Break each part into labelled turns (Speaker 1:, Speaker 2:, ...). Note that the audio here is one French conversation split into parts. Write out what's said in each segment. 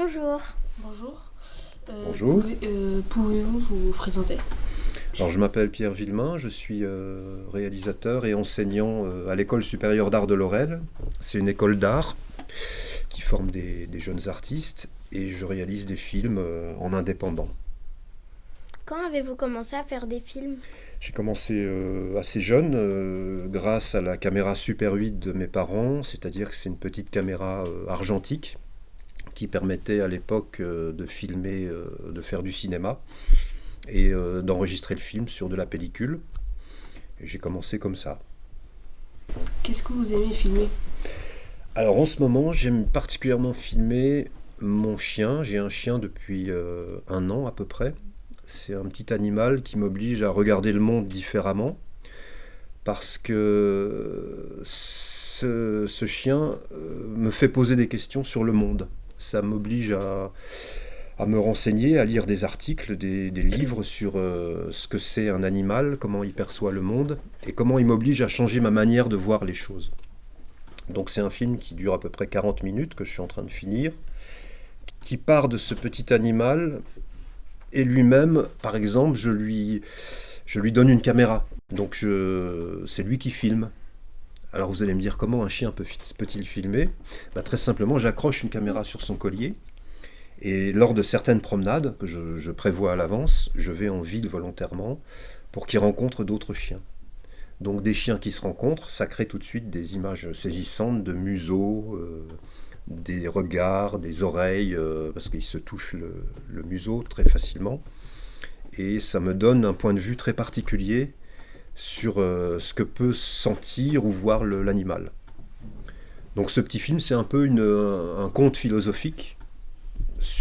Speaker 1: Bonjour.
Speaker 2: Bonjour.
Speaker 3: Bonjour.
Speaker 2: Pouvez-vous vous présenter?
Speaker 3: Alors, je m'appelle Pierre Villemain, je suis réalisateur et enseignant à l'École supérieure d'art de Lorel. C'est une école d'art qui forme des jeunes artistes et je réalise des films en indépendant.
Speaker 1: Quand avez-vous commencé à faire des films?
Speaker 3: J'ai commencé assez jeune grâce à la caméra Super 8 de mes parents, c'est-à-dire que c'est une petite caméra argentique qui permettait à l'époque de filmer, de faire du cinéma et d'enregistrer le film sur de la pellicule. Et j'ai commencé comme ça.
Speaker 2: Qu'est-ce que vous aimez filmer?
Speaker 3: Alors en ce moment, j'aime particulièrement filmer mon chien. J'ai un chien depuis un an à peu près. C'est un petit animal qui m'oblige à regarder le monde différemment parce que ce chien me fait poser des questions sur le monde. Ça m'oblige à me renseigner, à lire des articles, des livres sur ce que c'est un animal, comment il perçoit le monde et comment il m'oblige à changer ma manière de voir les choses. Donc c'est un film qui dure à peu près 40 minutes que je suis en train de finir, qui part de ce petit animal et lui-même, par exemple, je lui donne une caméra. Donc c'est lui qui filme. Alors vous allez me dire comment un chien peut-il filmer? Très simplement, j'accroche une caméra sur son collier et lors de certaines promenades que je prévois à l'avance, je vais en ville volontairement pour qu'il rencontre d'autres chiens. Donc des chiens qui se rencontrent, ça crée tout de suite des images saisissantes de museaux, des regards, des oreilles, parce qu'ils se touchent le museau très facilement. Et ça me donne un point de vue très particulier sur ce que peut sentir ou voir l'animal. Donc ce petit film, c'est un peu un conte philosophique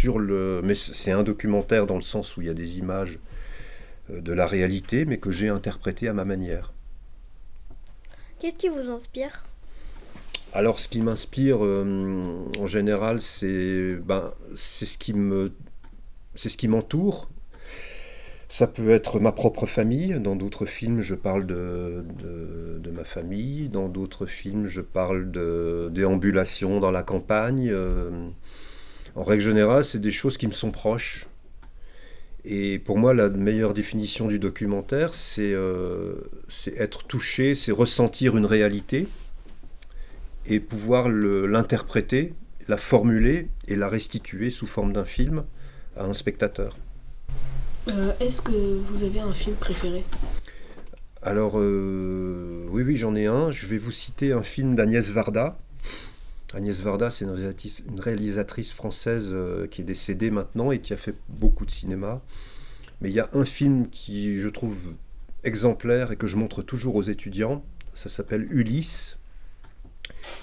Speaker 3: mais c'est un documentaire dans le sens où il y a des images de la réalité, mais que j'ai interprété à ma manière.
Speaker 1: Qu'est-ce qui vous inspire?
Speaker 3: Alors ce qui m'inspire en général, c'est c'est ce qui m'entoure. Ça peut être ma propre famille. Dans d'autres films, je parle de ma famille. Dans d'autres films, je parle de déambulation dans la campagne. En règle générale, c'est des choses qui me sont proches. Et pour moi, la meilleure définition du documentaire, c'est être touché, c'est ressentir une réalité et pouvoir l'interpréter, la formuler et la restituer sous forme d'un film à un spectateur.
Speaker 2: Est-ce que vous avez un film préféré?
Speaker 3: Alors, oui, oui, j'en ai un. Je vais vous citer un film d'Agnès Varda. Agnès Varda, c'est une réalisatrice française qui est décédée maintenant et qui a fait beaucoup de cinéma. Mais il y a un film qui, je trouve, exemplaire et que je montre toujours aux étudiants. Ça s'appelle Ulysse.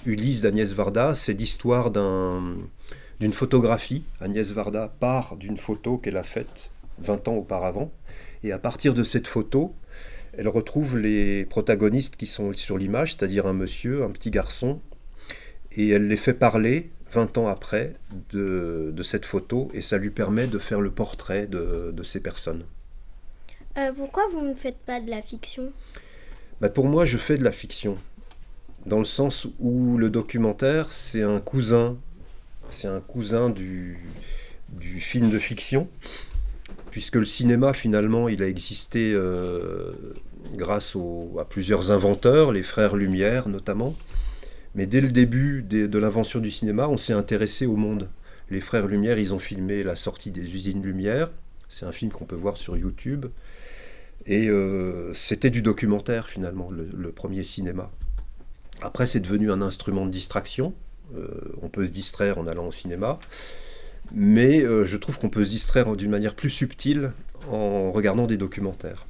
Speaker 3: Ulysse d'Agnès Varda, c'est l'histoire d'une photographie. Agnès Varda part d'une photo qu'elle a faite 20 ans auparavant. Et à partir de cette photo, elle retrouve les protagonistes qui sont sur l'image, c'est-à-dire un monsieur, un petit garçon, et elle les fait parler 20 ans après de cette photo, et ça lui permet de faire le portrait de ces personnes.
Speaker 1: Pourquoi vous ne faites pas de la fiction?
Speaker 3: Pour moi, je fais de la fiction, dans le sens où le documentaire, c'est un cousin du film de fiction, puisque le cinéma, finalement, il a existé grâce à plusieurs inventeurs, les frères Lumière notamment. Mais dès le début de l'invention du cinéma, on s'est intéressé au monde. Les frères Lumière, ils ont filmé la sortie des usines Lumière. C'est un film qu'on peut voir sur YouTube. Et c'était du documentaire, finalement, le premier cinéma. Après, c'est devenu un instrument de distraction. On peut se distraire en allant au cinéma. Mais je trouve qu'on peut se distraire d'une manière plus subtile en regardant des documentaires.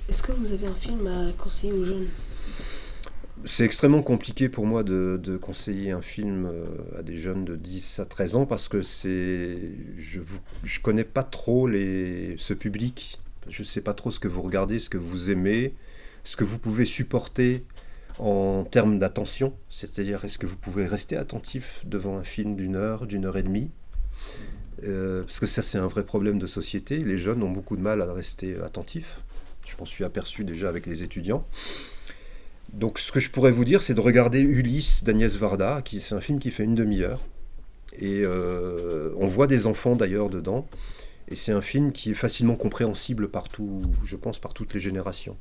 Speaker 2: Est-ce que vous avez un film à conseiller aux jeunes?
Speaker 3: C'est extrêmement compliqué pour moi de conseiller un film à des jeunes de 10 à 13 ans parce que je connais pas trop ce public. Je sais pas trop ce que vous regardez, ce que vous aimez, ce que vous pouvez supporter en termes d'attention. C'est-à-dire, est-ce que vous pouvez rester attentif devant un film d'une heure et demie? Parce que ça, c'est un vrai problème de société. Les jeunes ont beaucoup de mal à rester attentifs. Je m'en suis aperçu déjà avec les étudiants. Donc ce que je pourrais vous dire, c'est de regarder Ulysse d'Agnès Varda, c'est un film qui fait une demi-heure. Et on voit des enfants d'ailleurs dedans. Et c'est un film qui est facilement compréhensible par tout, je pense, par toutes les générations.